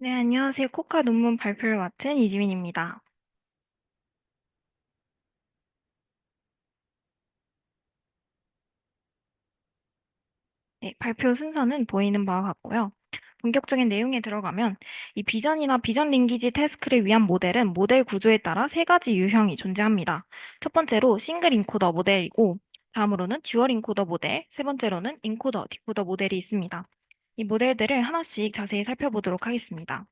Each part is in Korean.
네, 안녕하세요. 코카 논문 발표를 맡은 이지민입니다. 네, 발표 순서는 보이는 바와 같고요. 본격적인 내용에 들어가면 이 비전이나 비전 링키지 태스크를 위한 모델은 모델 구조에 따라 세 가지 유형이 존재합니다. 첫 번째로 싱글 인코더 모델이고, 다음으로는 듀얼 인코더 모델, 세 번째로는 인코더, 디코더 모델이 있습니다. 이 모델들을 하나씩 자세히 살펴보도록 하겠습니다.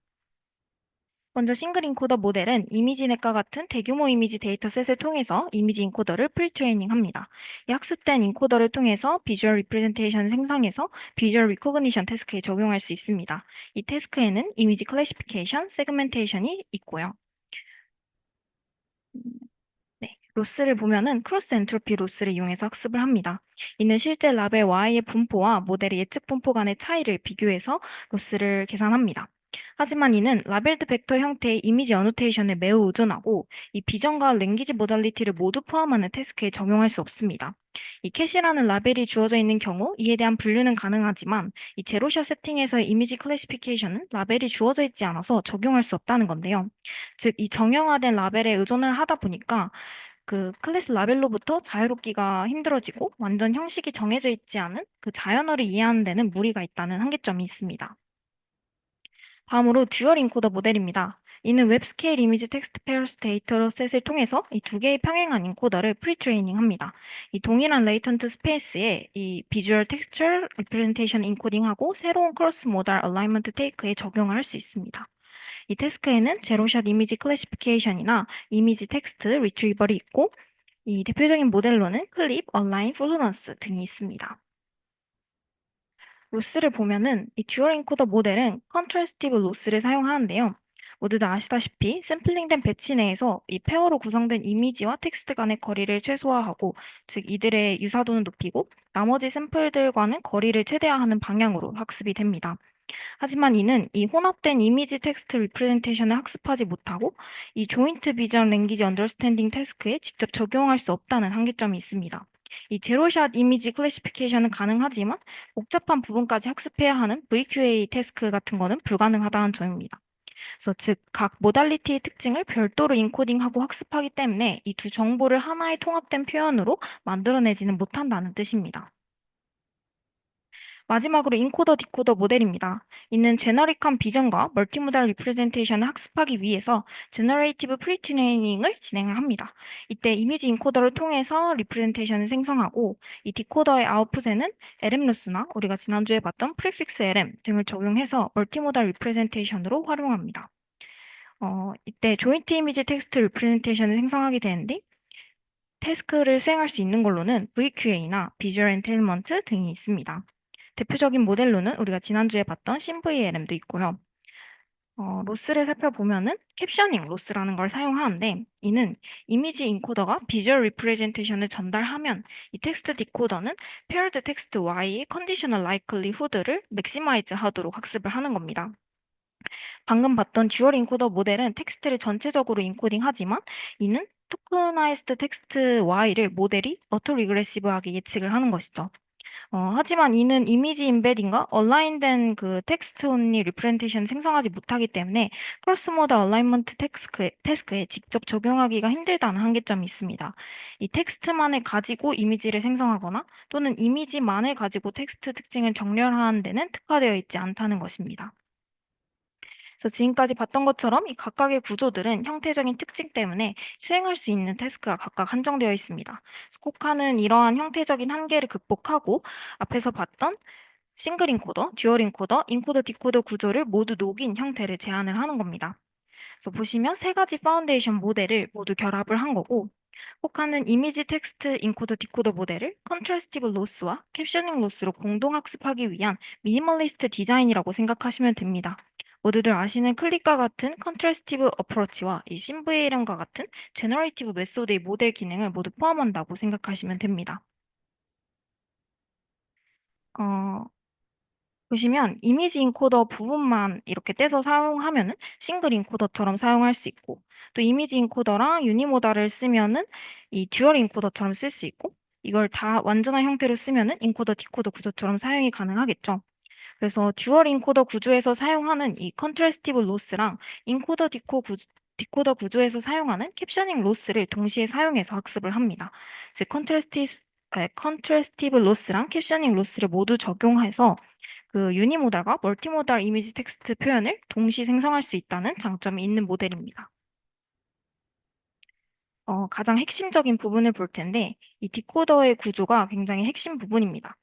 먼저 싱글 인코더 모델은 이미지넷과 같은 대규모 이미지 데이터셋을 통해서 이미지 인코더를 프리트레이닝합니다. 이 학습된 인코더를 통해서 비주얼 리프레젠테이션 생성해서 비주얼 리코그니션 태스크에 적용할 수 있습니다. 이 태스크에는 이미지 클래시피케이션, 세그멘테이션이 있고요. 네, 로스를 보면은 크로스 엔트로피 로스를 이용해서 학습을 합니다. 이는 실제 라벨 Y의 분포와 모델의 예측 분포 간의 차이를 비교해서 로스를 계산합니다. 하지만 이는 라벨드 벡터 형태의 이미지 어노테이션에 매우 의존하고 이 비전과 랭귀지 모달리티를 모두 포함하는 태스크에 적용할 수 없습니다. 이 캐시라는 라벨이 주어져 있는 경우 이에 대한 분류는 가능하지만 이 제로샷 세팅에서의 이미지 클래시피케이션은 라벨이 주어져 있지 않아서 적용할 수 없다는 건데요. 즉, 이 정형화된 라벨에 의존을 하다 보니까 그 클래스 라벨로부터 자유롭기가 힘들어지고 완전 형식이 정해져 있지 않은 그 자연어를 이해하는 데는 무리가 있다는 한계점이 있습니다. 다음으로 듀얼 인코더 모델입니다. 이는 웹스케일 이미지 텍스트 페어스 데이터 셋을 통해서 이 두 개의 평행한 인코더를 프리트레이닝 합니다. 이 동일한 레이턴트 스페이스에 이 비주얼 텍스처 리프레젠테이션 인코딩하고 새로운 크로스 모달 얼라이먼트 테이크에 적용을 할 수 있습니다. 이 태스크에는 제로샷 이미지 클래시피케이션이나 이미지 텍스트 리트리버리 있고 이 대표적인 모델로는 클립, 얼라인, 플루런스 등이 있습니다. 로스를 보면은 이 듀얼 인코더 모델은 컨트라스티브 로스를 사용하는데요. 모두 다 아시다시피 샘플링된 배치 내에서 이 페어로 구성된 이미지와 텍스트 간의 거리를 최소화하고, 즉 이들의 유사도는 높이고 나머지 샘플들과는 거리를 최대화하는 방향으로 학습이 됩니다. 하지만 이는 이 혼합된 이미지 텍스트 리프레젠테이션을 학습하지 못하고 이 조인트 비전 랭귀지 언더스탠딩 태스크에 직접 적용할 수 없다는 한계점이 있습니다. 이 제로샷 이미지 클래시피케이션은 가능하지만 복잡한 부분까지 학습해야 하는 VQA 태스크 같은 거는 불가능하다는 점입니다. 그래서 즉 각 모달리티의 특징을 별도로 인코딩하고 학습하기 때문에 이 두 정보를 하나의 통합된 표현으로 만들어내지는 못한다는 뜻입니다. 마지막으로 인코더 디코더 모델입니다. 이는 제너릭한 비전과 멀티모달 리프레젠테이션을 학습하기 위해서 제너레이티브 프리트레이닝을 진행을 합니다. 이때 이미지 인코더를 통해서 리프레젠테이션을 생성하고 이 디코더의 아웃풋에는 LM 로스나 우리가 지난주에 봤던 프리픽스 LM 등을 적용해서 멀티모달 리프레젠테이션으로 활용합니다. 이때 조인트 이미지 텍스트 리프레젠테이션을 생성하게 되는데 태스크를 수행할 수 있는 걸로는 VQA나 비주얼 엔테일먼트 등이 있습니다. 대표적인 모델로는 우리가 지난주에 봤던 SymVLM도 있고요. 로스를 살펴보면은 캡셔닝 로스라는 걸 사용하는데 이는 이미지 인코더가 비주얼 리프레젠테이션을 전달하면 이 텍스트 디코더는 paired 텍스트 Y의 컨디셔널 라이클리후드를 맥시마이즈 하도록 학습을 하는 겁니다. 방금 봤던 듀얼 인코더 모델은 텍스트를 전체적으로 인코딩하지만 이는 토크나이즈드 텍스트 Y를 모델이 어토 리그레시브하게 예측을 하는 것이죠. 하지만 이는 이미지 임베딩과 얼라인된 그 텍스트 온리 리프레젠테이션 생성하지 못하기 때문에 크로스 모드 얼라이먼트 태스크에 직접 적용하기가 힘들다는 한계점이 있습니다. 이 텍스트만을 가지고 이미지를 생성하거나 또는 이미지만을 가지고 텍스트 특징을 정렬하는 데는 특화되어 있지 않다는 것입니다. 그래서 지금까지 봤던 것처럼 이 각각의 구조들은 형태적인 특징 때문에 수행할 수 있는 태스크가 각각 한정되어 있습니다. 스코카는 이러한 형태적인 한계를 극복하고 앞에서 봤던 싱글 인코더, 듀얼 인코더, 인코더 디코더 구조를 모두 녹인 형태를 제안을 하는 겁니다. 그래서 보시면 세 가지 파운데이션 모델을 모두 결합을 한 거고, 코카는 이미지 텍스트 인코더 디코더 모델을 컨트라스티브 로스와 캡셔닝 로스로 공동 학습하기 위한 미니멀리스트 디자인이라고 생각하시면 됩니다. 모두들 아시는 클릭과 같은 컨트라스티브 어프로치와 이 심브에이런과 같은 제너레이티브 메소드의 모델 기능을 모두 포함한다고 생각하시면 됩니다. 어, 보시면 이미지 인코더 부분만 이렇게 떼서 사용하면은 싱글 인코더처럼 사용할 수 있고, 또 이미지 인코더랑 유니모달을 쓰면은 이 듀얼 인코더처럼 쓸 수 있고, 이걸 다 완전한 형태로 쓰면은 인코더 디코더 구조처럼 사용이 가능하겠죠. 그래서 듀얼 인코더 구조에서 사용하는 이 컨트래스티브 로스랑 인코더 디코더 구조에서 사용하는 캡셔닝 로스를 동시에 사용해서 학습을 합니다. 즉 컨트래스티브 로스랑 캡셔닝 로스를 모두 적용해서 그 유니모달과 멀티모달 이미지 텍스트 표현을 동시 생성할 수 있다는 장점이 있는 모델입니다. 가장 핵심적인 부분을 볼 텐데 이 디코더의 구조가 굉장히 핵심 부분입니다.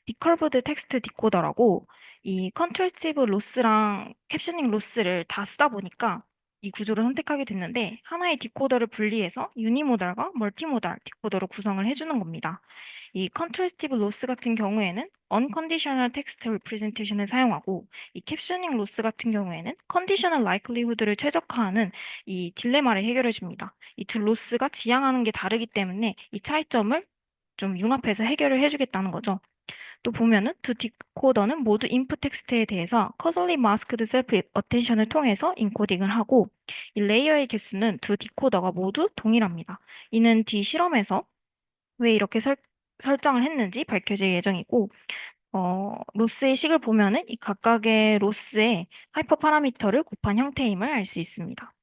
디컬브드 텍스트 디코더라고 이 컨트래스티브 로스랑 캡셔닝 로스를 다 쓰다 보니까 이 구조를 선택하게 됐는데 하나의 디코더를 분리해서 유니모달과 멀티모달 디코더로 구성을 해주는 겁니다. 이 컨트래스티브 로스 같은 경우에는 unconditional text representation을 사용하고 이 캡셔닝 로스 같은 경우에는 conditional likelihood를 최적화하는 이 딜레마를 해결해 줍니다. 이 두 로스가 지향하는 게 다르기 때문에 이 차이점을 좀 융합해서 해결을 해주겠다는 거죠. 또 보면은 두 디코더는 모두 인풋 텍스트에 대해서 커슬리 마스크드 셀프 어텐션을 통해서 인코딩을 하고 이 레이어의 개수는 두 디코더가 모두 동일합니다. 이는 뒤 실험에서 왜 이렇게 설정을 했는지 밝혀질 예정이고 로스의 식을 보면은 이 각각의 로스의 하이퍼 파라미터를 곱한 형태임을 알 수 있습니다.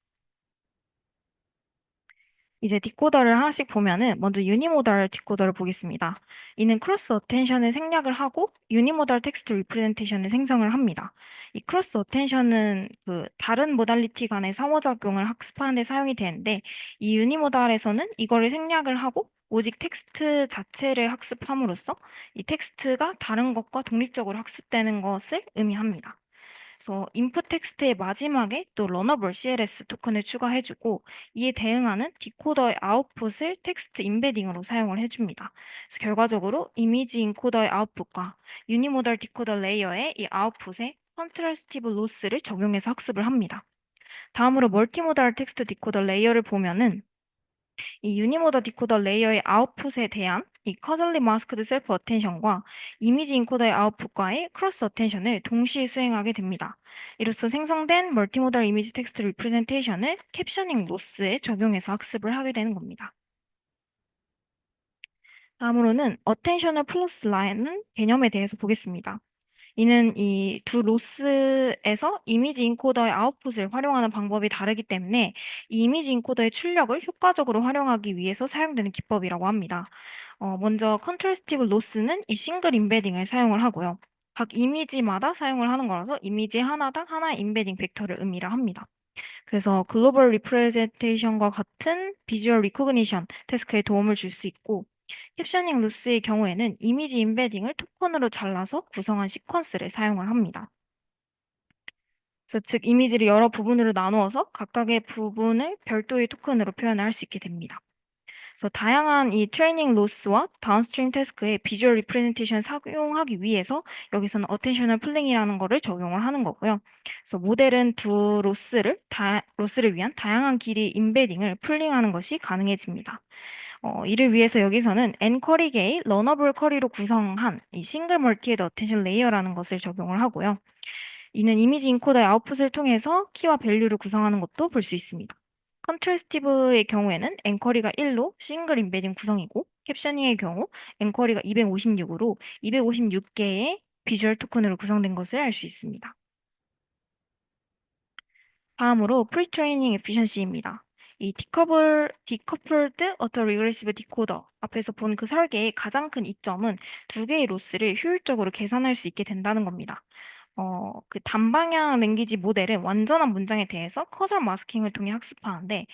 이제 디코더를 하나씩 보면은 먼저 유니모달 디코더를 보겠습니다. 이는 크로스 어텐션을 생략을 하고 유니모달 텍스트 리프레젠테이션을 생성을 합니다. 이 크로스 어텐션은 그 다른 모달리티 간의 상호작용을 학습하는 데 사용이 되는데 이 유니모달에서는 이거를 생략을 하고 오직 텍스트 자체를 학습함으로써 이 텍스트가 다른 것과 독립적으로 학습되는 것을 의미합니다. 그래서 인풋 텍스트의 마지막에 또 러너블 CLS 토큰을 추가해주고 이에 대응하는 디코더의 아웃풋을 텍스트 임베딩으로 사용을 해줍니다. 그래서 결과적으로 이미지 인코더의 아웃풋과 유니모달 디코더 레이어의 이 아웃풋에 컨트라스티브 로스를 적용해서 학습을 합니다. 다음으로 멀티모달 텍스트 디코더 레이어를 보면은 이 유니모더 디코더 레이어의 아웃풋에 대한 이 커즐리 마스크드 셀프 어텐션과 이미지 인코더의 아웃풋과의 크로스 어텐션을 동시에 수행하게 됩니다. 이로써 생성된 멀티모달 이미지 텍스트 리프레젠테이션을 캡셔닝 로스에 적용해서 학습을 하게 되는 겁니다. 다음으로는 어텐셔널 플러스 라인은 개념에 대해서 보겠습니다. 이는 이 두 로스에서 이미지 인코더의 아웃풋을 활용하는 방법이 다르기 때문에 이 이미지 인코더의 출력을 효과적으로 활용하기 위해서 사용되는 기법이라고 합니다. 먼저 컨트래스티브 로스는 이 싱글 임베딩을 사용을 하고요. 각 이미지마다 사용을 하는 거라서 이미지 하나당 하나의 임베딩 벡터를 의미를 합니다. 그래서 글로벌 리프레젠테이션과 같은 비주얼 리코그니션 태스크에 도움을 줄 수 있고 캡셔닝 로스의 경우에는 이미지 임베딩을 토큰으로 잘라서 구성한 시퀀스를 사용을 합니다. 그래서 즉 이미지를 여러 부분으로 나누어서 각각의 부분을 별도의 토큰으로 표현을 할 수 있게 됩니다. 그래서 다양한 이 트레이닝 로스와 다운스트림 태스크의 비주얼 리프레젠테이션 사용하기 위해서 여기서는 어텐셔널 플링이라는 거를 적용을 하는 거고요. 그래서 모델은 두 로스를 위한 다양한 길이 임베딩을 풀링하는 것이 가능해집니다. 이를 위해서 여기서는 n쿼리계의 러너블 쿼리로 구성한 이 싱글 멀티헤드 어텐션 레이어라는 것을 적용을 하고요. 이는 이미지 인코더의 아웃풋을 통해서 키와 밸류를 구성하는 것도 볼 수 있습니다. 컨트래스티브의 경우에는 엔쿼리가 1로 싱글 임베딩 구성이고 캡셔닝의 경우 엔쿼리가 256으로 256개의 비주얼 토큰으로 구성된 것을 알 수 있습니다. 다음으로 프리트레이닝 에피션시입니다. 이 디커플드 어터 리그레시브 디코더 앞에서 본 그 설계의 가장 큰 이점은 두 개의 로스를 효율적으로 계산할 수 있게 된다는 겁니다. 그 단방향 랭귀지 모델은 완전한 문장에 대해서 커서 마스킹을 통해 학습하는데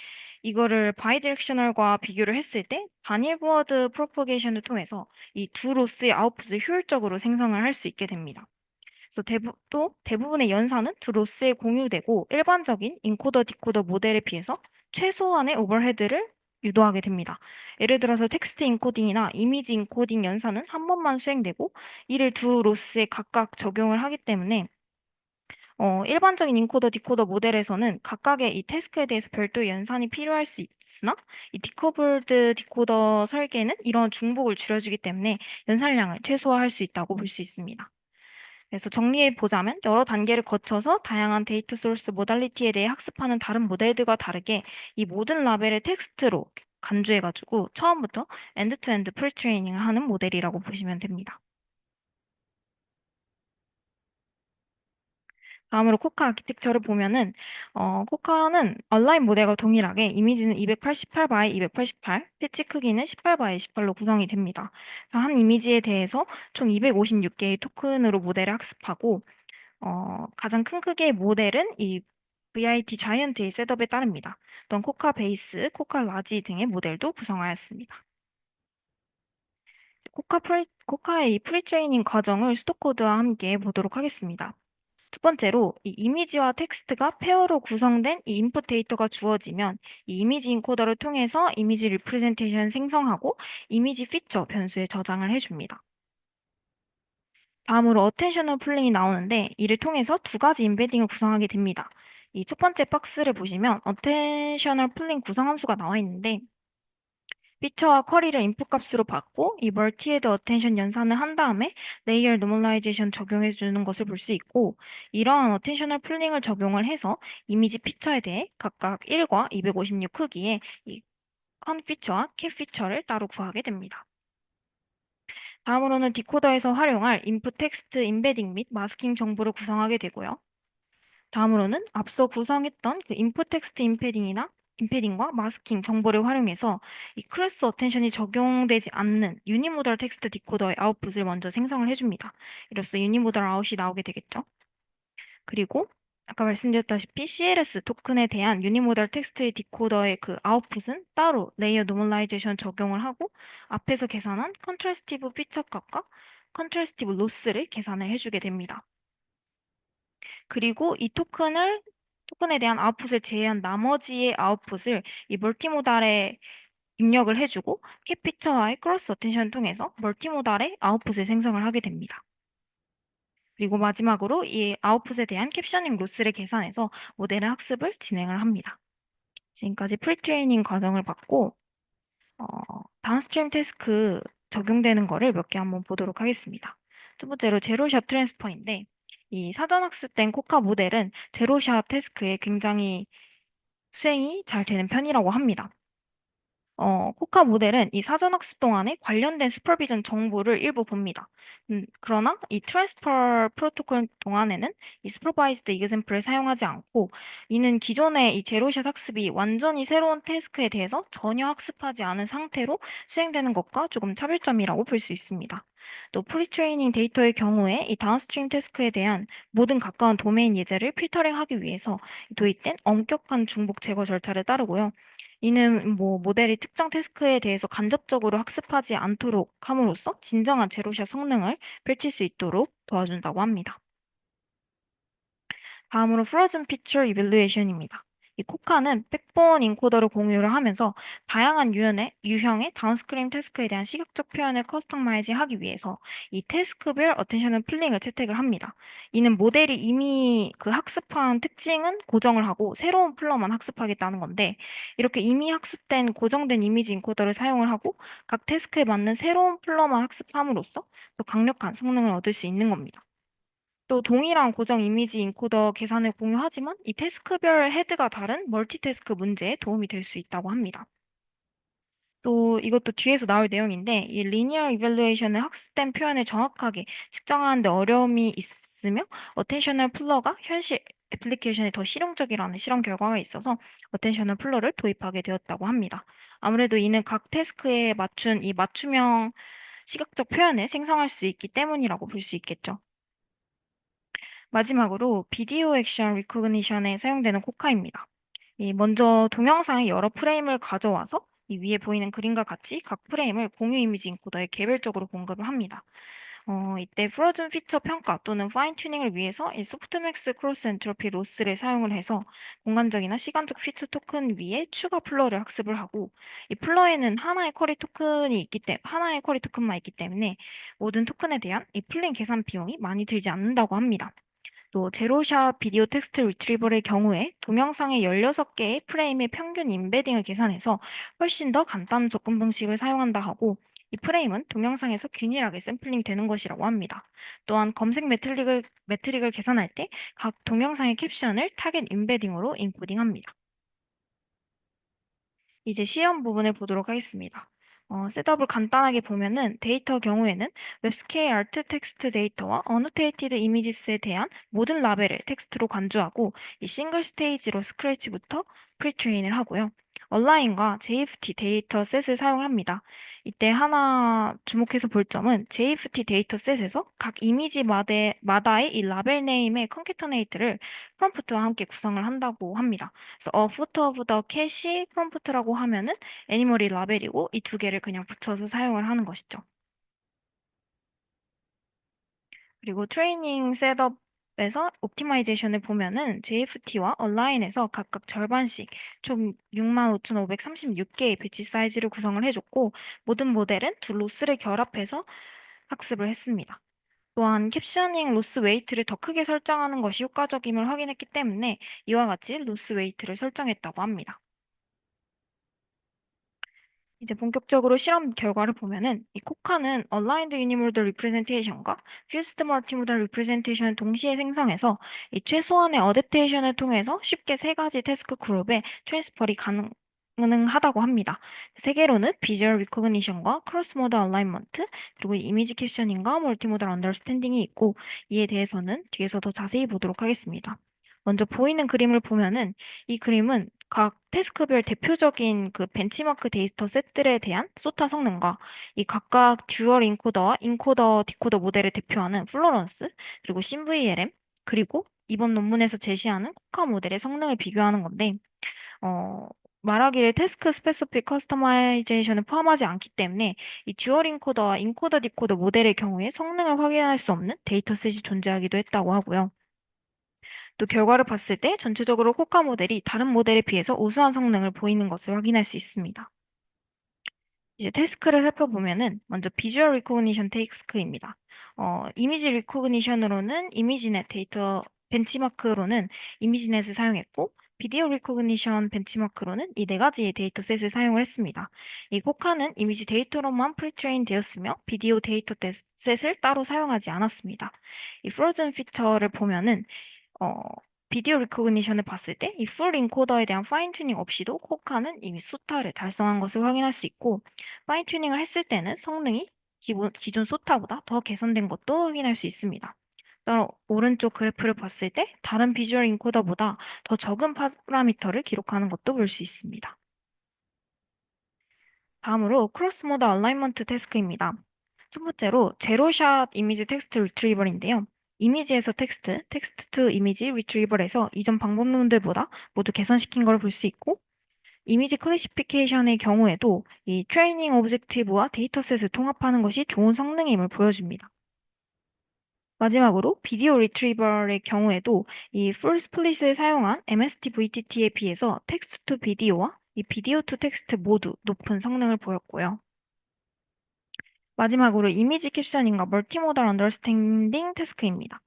이거를 바이디렉셔널과 비교를 했을 때 단일 워드 프로퍼게이션을 통해서 이 두 로스의 아웃풋을 효율적으로 생성을 할 수 있게 됩니다. 그래서 또 대부분의 연산은 두 로스에 공유되고 일반적인 인코더 디코더 모델에 비해서 최소한의 오버헤드를 유도하게 됩니다. 예를 들어서 텍스트 인코딩이나 이미지 인코딩 연산은 한 번만 수행되고 이를 두 로스에 각각 적용을 하기 때문에 일반적인 인코더 디코더 모델에서는 각각의 이 태스크에 대해서 별도의 연산이 필요할 수 있으나 이 디커블드 디코더 설계는 이런 중복을 줄여주기 때문에 연산량을 최소화할 수 있다고 볼 수 있습니다. 그래서 정리해 보자면 여러 단계를 거쳐서 다양한 데이터 소스 모달리티에 대해 학습하는 다른 모델들과 다르게 이 모든 라벨을 텍스트로 간주해가지고 처음부터 엔드 투엔드 프리트레이닝을 하는 모델이라고 보시면 됩니다. 다음으로 코카 아키텍처를 보면은 코카는 온라인 모델과 동일하게 이미지는 288 바이 288, 패치 크기는 18 바이 18로 구성이 됩니다. 그래서 한 이미지에 대해서 총 256개의 토큰으로 모델을 학습하고 가장 큰 크기의 모델은 이 VIT 자이언트의 셋업에 따릅니다. 또한 코카 베이스, 코카 라지 등의 모델도 구성하였습니다. 코카의 이 프리트레이닝 과정을 수도코드와 함께 보도록 하겠습니다. 첫 번째로 이 이미지와 텍스트가 페어로 구성된 이 인풋 데이터가 주어지면 이 이미지 인코더를 통해서 이미지 리프레젠테이션 생성하고 이미지 피처 변수에 저장을 해줍니다. 다음으로 어텐셔널 풀링이 나오는데 이를 통해서 두 가지 임베딩을 구성하게 됩니다. 이 첫 번째 박스를 보시면 어텐셔널 풀링 구성 함수가 나와 있는데 피처와 쿼리를 인풋 값으로 받고 이 멀티헤드 어텐션 연산을 한 다음에 레이어 노멀라이제이션 적용해 주는 것을 볼 수 있고 이러한 어텐셔널 풀링을 적용을 해서 이미지 피처에 대해 각각 1과 256 크기의 이 컨 피처와 캡 피처를 따로 구하게 됩니다. 다음으로는 디코더에서 활용할 인풋 텍스트 임베딩 및 마스킹 정보를 구성하게 되고요. 다음으로는 앞서 구성했던 그 인풋 텍스트 임패딩과 마스킹 정보를 활용해서 이 클래스 어텐션이 적용되지 않는 유니모달 텍스트 디코더의 아웃풋을 먼저 생성을 해줍니다. 이로써 유니모달 아웃이 나오게 되겠죠. 그리고 아까 말씀드렸다시피 CLS 토큰에 대한 유니모달 텍스트 디코더의 그 아웃풋은 따로 레이어 노멀라이제이션 적용을 하고 앞에서 계산한 컨트라스티브 피처 값과 컨트라스티브 로스를 계산을 해주게 됩니다. 그리고 이 토큰에 대한 아웃풋을 제외한 나머지의 아웃풋을 이 멀티모달에 입력을 해주고 캡피처와의 크로스 어텐션을 통해서 멀티모달의 아웃풋을 생성을 하게 됩니다. 그리고 마지막으로 이 아웃풋에 대한 캡셔닝 로스를 계산해서 모델의 학습을 진행을 합니다. 지금까지 프리트레이닝 과정을 봤고 어, 다운스트림 태스크 적용되는 거를 몇 개 한번 보도록 하겠습니다. 첫 번째로 제로샷 트랜스퍼인데 이 사전 학습된 코카 모델은 제로샷 태스크에 굉장히 수행이 잘 되는 편이라고 합니다. 코카 모델은 이 사전학습 동안에 관련된 슈퍼비전 정보를 일부 봅니다. 그러나 이 트랜스퍼 프로토콜 동안에는 이 슈퍼바이즈드 이그샘플을 사용하지 않고 이는 기존의 이 제로샷 학습이 완전히 새로운 태스크에 대해서 전혀 학습하지 않은 상태로 수행되는 것과 조금 차별점이라고 볼 수 있습니다. 또 프리트레이닝 데이터의 경우에 이 다운스트림 태스크에 대한 모든 가까운 도메인 예제를 필터링하기 위해서 도입된 엄격한 중복 제거 절차를 따르고요. 이는 모델이 특정 태스크에 대해서 간접적으로 학습하지 않도록 함으로써 진정한 제로샷 성능을 펼칠 수 있도록 도와준다고 합니다. 다음으로 프로즌 피처 이밸루에이션입니다. 이 코카는 백본 인코더를 공유를 하면서 다양한 유형의 다운스트림 태스크에 대한 시각적 표현을 커스터마이즈 하기 위해서 이 태스크별 어텐셔널 플링을 채택을 합니다. 이는 모델이 이미 그 학습한 특징은 고정을 하고 새로운 플러만 학습하겠다는 건데 이렇게 이미 학습된 고정된 이미지 인코더를 사용을 하고 각 태스크에 맞는 새로운 플러만 학습함으로써 더 강력한 성능을 얻을 수 있는 겁니다. 또 동일한 고정 이미지 인코더 계산을 공유하지만 이 태스크별 헤드가 다른 멀티태스크 문제에 도움이 될 수 있다고 합니다. 또 이것도 뒤에서 나올 내용인데 이 리니어 이밸루에이션은 학습된 표현을 정확하게 측정하는 데 어려움이 있으며 어텐셔널 플러가 현실 애플리케이션에 더 실용적이라는 실험 결과가 있어서 어텐셔널 플러를 도입하게 되었다고 합니다. 아무래도 이는 각 태스크에 맞춘 이 맞춤형 시각적 표현을 생성할 수 있기 때문이라고 볼 수 있겠죠. 마지막으로 비디오 액션 리코그니션에 사용되는 코카입니다. 먼저 동영상의 여러 프레임을 가져와서 이 위에 보이는 그림과 같이 각 프레임을 공유 이미지 인코더에 개별적으로 공급을 합니다. 이때 프로즌 피처 평가 또는 파인 튜닝을 위해서 이 소프트맥스 크로스 엔트로피 로스를 사용을 해서 공간적이나 시간적 피처 토큰 위에 추가 플러를 학습을 하고 이 플러에는 하나의 쿼리 토큰만 있기 때문에 모든 토큰에 대한 이 풀링 계산 비용이 많이 들지 않는다고 합니다. 또 제로샷 비디오 텍스트 리트리버의 경우에 동영상의 16개의 프레임의 평균 임베딩을 계산해서 훨씬 더 간단한 접근 방식을 사용한다 하고 이 프레임은 동영상에서 균일하게 샘플링 되는 것이라고 합니다. 또한 검색 매트릭을 계산할 때 각 동영상의 캡션을 타겟 임베딩으로 인코딩합니다. 이제 시험 부분을 보도록 하겠습니다. 셋업을 간단하게 보면은 데이터 경우에는 웹스케일 알트 텍스트 데이터와 어노테이티드 이미지스에 대한 모든 라벨을 텍스트로 간주하고 이 싱글 스테이지로 스크래치부터 프리트레인을 하고요. 얼라인과 JFT 데이터 셋을 사용합니다. 이때 하나 주목해서 볼 점은 JFT 데이터 셋에서 각 이미지마다의 이 라벨 네임의 컨캐터네이트를 프롬프트와 함께 구성을 한다고 합니다. 그래서 foot of the cache 프롬프트라고 하면은 애니멀이 라벨이고 이 두 개를 그냥 붙여서 사용을 하는 것이죠. 그리고 트레이닝 셋업에서 옵티마이제이션을 보면은 JFT와 얼라인에서 각각 절반씩 총 65,536개의 배치 사이즈를 구성을 해줬고 모든 모델은 두 로스를 결합해서 학습을 했습니다. 또한 캡셔닝 로스 웨이트를 더 크게 설정하는 것이 효과적임을 확인했기 때문에 이와 같이 로스 웨이트를 설정했다고 합니다. 이제 본격적으로 실험 결과를 보면은 이 코카는 Aligned Unimodal Representation과 Fused Multimodal Representation을 동시에 생성해서 이 최소한의 어댑테이션을 통해서 쉽게 세 가지 태스크 그룹의 트랜스퍼이 가능하다고 합니다. 세 개로는 비주얼 리코그니션과 크로스 모드 얼라인먼트 그리고 이미지 캡셔닝과 멀티모달 언더스탠딩이 있고 이에 대해서는 뒤에서 더 자세히 보도록 하겠습니다. 먼저 보이는 그림을 보면은 이 그림은 각 태스크별 대표적인 그 벤치마크 데이터 셋들에 대한 소타 성능과 이 각각 듀얼 인코더와 인코더 디코더 모델을 대표하는 플로런스 그리고 신VLM 그리고 이번 논문에서 제시하는 코카 모델의 성능을 비교하는 건데 어, 말하기를 태스크 스페시픽 커스터마이제이션을 포함하지 않기 때문에 이 듀얼 인코더와 인코더 디코더 모델의 경우에 성능을 확인할 수 없는 데이터셋이 존재하기도 했다고 하고요. 또 결과를 봤을 때 전체적으로 코카 모델이 다른 모델에 비해서 우수한 성능을 보이는 것을 확인할 수 있습니다. 이제 태스크를 살펴보면은 먼저 비주얼 리코그니션 태스크입니다. 이미지 리코그니션으로는 이미지넷 데이터 벤치마크로는 이미지넷을 사용했고 비디오 리코그니션 벤치마크로는 이 네 가지의 데이터셋을 사용을 했습니다. 이 코카는 이미지 데이터로만 프리트레인 되었으며 비디오 데이터셋을 따로 사용하지 않았습니다. 이 프로즌 피처를 보면은 어, 비디오 리코그니션을 봤을 때 이 풀 인코더에 대한 파인 튜닝 없이도 코카는 이미 소타를 달성한 것을 확인할 수 있고 파인 튜닝을 했을 때는 성능이 기존 소타보다 더 개선된 것도 확인할 수 있습니다. 따라 오른쪽 그래프를 봤을 때 다른 비주얼 인코더보다 더 적은 파라미터를 기록하는 것도 볼 수 있습니다. 다음으로 크로스 모드 얼라이먼트 태스크입니다. 첫 번째로 제로샷 이미지 텍스트 리트리버인데요. 이미지에서 텍스트, 텍스트 투 이미지 리트리버에서 이전 방법론들보다 모두 개선시킨 걸 볼 수 있고 이미지 클래시피케이션의 경우에도 이 트레이닝 오브젝티브와 데이터셋을 통합하는 것이 좋은 성능임을 보여줍니다. 마지막으로 비디오 리트리버의 경우에도 이 풀 스플릿을 사용한 MST VTT에 비해서 텍스트 투 비디오와 이 비디오 투 텍스트 모두 높은 성능을 보였고요. 마지막으로 이미지 캡션인과 멀티모달 언더스탠딩 태스크입니다.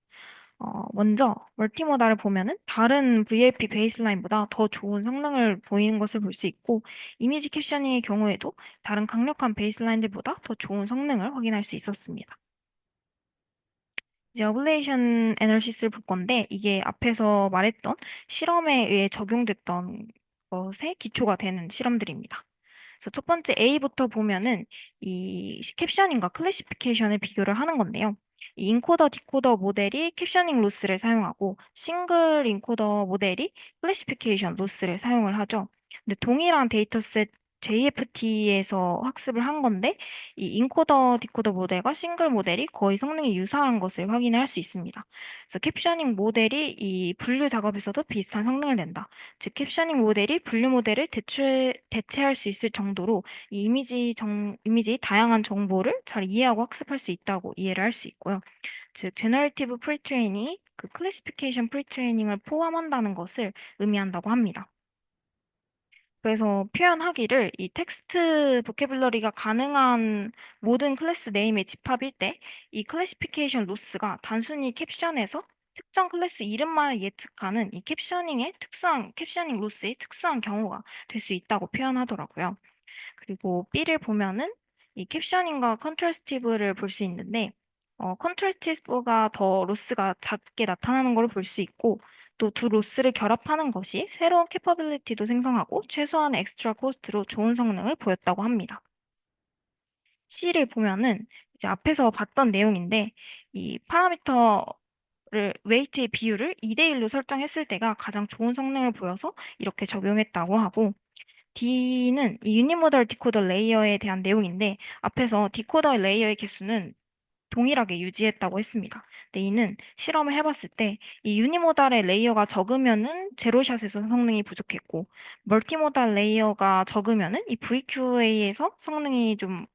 먼저 멀티모달을 보면은 다른 VLP 베이스라인보다 더 좋은 성능을 보이는 것을 볼 수 있고 이미지 캡셔닝의 경우에도 다른 강력한 베이스라인들보다 더 좋은 성능을 확인할 수 있었습니다. 이제 어블레이션 애널시스를 볼 건데 이게 앞에서 말했던 실험에 의해 적용됐던 것의 기초가 되는 실험들입니다. 그래서 첫 번째 A부터 보면은 이 캡셔닝과 클래시피케이션을 비교를 하는 건데요. 이 인코더 디코더 모델이 캡셔닝 로스를 사용하고 싱글 인코더 모델이 클래시피케이션 로스를 사용을 하죠. 근데 동일한 데이터셋 JFT에서 학습을 한 건데 이 인코더 디코더 모델과 싱글 모델이 거의 성능이 유사한 것을 확인할 수 있습니다. 그래서 캡셔닝 모델이 이 분류 작업에서도 비슷한 성능을 낸다. 즉 캡셔닝 모델이 분류 모델을 대체할 수 있을 정도로 이 이미지 다양한 정보를 잘 이해하고 학습할 수 있다고 이해를 할 수 있고요. 즉 제너레이티브 프리트레이닝이 그 클래시피케이션 프리트레이닝을 포함한다는 것을 의미한다고 합니다. 그래서 표현하기를 이 텍스트 보캐블러리가 가능한 모든 클래스 네임의 집합일 때 이 클래시피케이션 로스가 단순히 캡션에서 특정 클래스 이름만을 예측하는 이 캡셔닝 로스의 특수한 경우가 될 수 있다고 표현하더라고요. 그리고 B를 보면은 이 캡셔닝과 컨트라스티브를 볼 수 있는데 컨트라스티브가 더 로스가 작게 나타나는 걸 볼 수 있고 또 두 로스를 결합하는 것이 새로운 캐퍼빌리티도 생성하고 최소한의 엑스트라 코스트로 좋은 성능을 보였다고 합니다. C를 보면은 이제 앞에서 봤던 내용인데 이 파라미터를 웨이트의 비율을 2대 1로 설정했을 때가 가장 좋은 성능을 보여서 이렇게 적용했다고 하고 D는 이 유니모달 디코더 레이어에 대한 내용인데 앞에서 디코더 레이어의 개수는 동일하게 유지했다고 했습니다. 근데 이는 실험을 해봤을 때 이 유니모달의 레이어가 적으면은 제로샷에서 성능이 부족했고 멀티모달 레이어가 적으면은 이 VQA에서 성능이 좀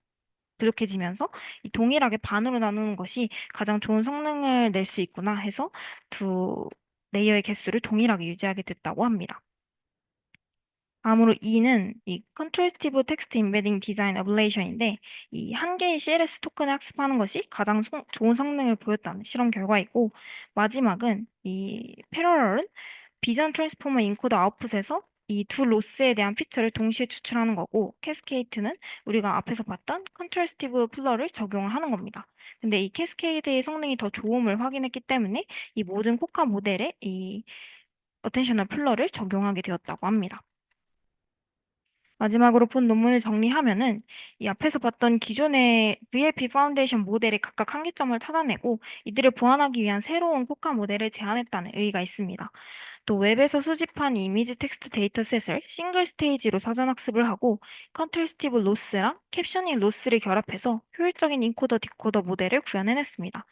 부족해지면서 이 동일하게 반으로 나누는 것이 가장 좋은 성능을 낼 수 있구나 해서 두 레이어의 개수를 동일하게 유지하게 됐다고 합니다. 다음으로 E는 이 Contrastive Text Embedding Design Ablation인데 이 한 개의 CLS 토큰을 학습하는 것이 가장 좋은 성능을 보였다는 실험 결과이고 마지막은 이 Parallel은 비전 트랜스포머 인코더 아웃풋에서 이 두 로스에 대한 피처를 동시에 추출하는 거고 캐스케이트는 우리가 앞에서 봤던 컨트라스티브 플러를 적용을 하는 겁니다. 근데 이 캐스케이드의 성능이 더 좋음을 확인했기 때문에 이 모든 코카 모델에 이 어텐셔널 플러를 적용하게 되었다고 합니다. 마지막으로 본 논문을 정리하면은 이 앞에서 봤던 기존의 VLP 파운데이션 모델의 각각 한계점을 찾아내고 이들을 보완하기 위한 새로운 코카 모델을 제안했다는 의의가 있습니다. 또 웹에서 수집한 이미지 텍스트 데이터셋을 싱글 스테이지로 사전 학습을 하고 컨트라스티브 로스랑 캡셔닝 로스를 결합해서 효율적인 인코더 디코더 모델을 구현해냈습니다.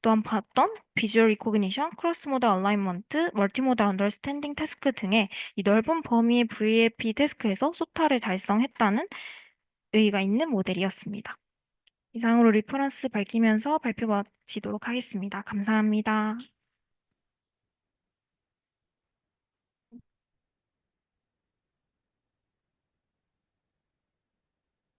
또한 봤던 비주얼 리코그니션, 크로스 모달 얼라이먼트, 멀티모달 언더스탠딩 태스크 등의 이 넓은 범위의 VLP 태스크에서 소타를 달성했다는 의의가 있는 모델이었습니다. 이상으로 리퍼런스 밝히면서 발표 마치도록 하겠습니다. 감사합니다.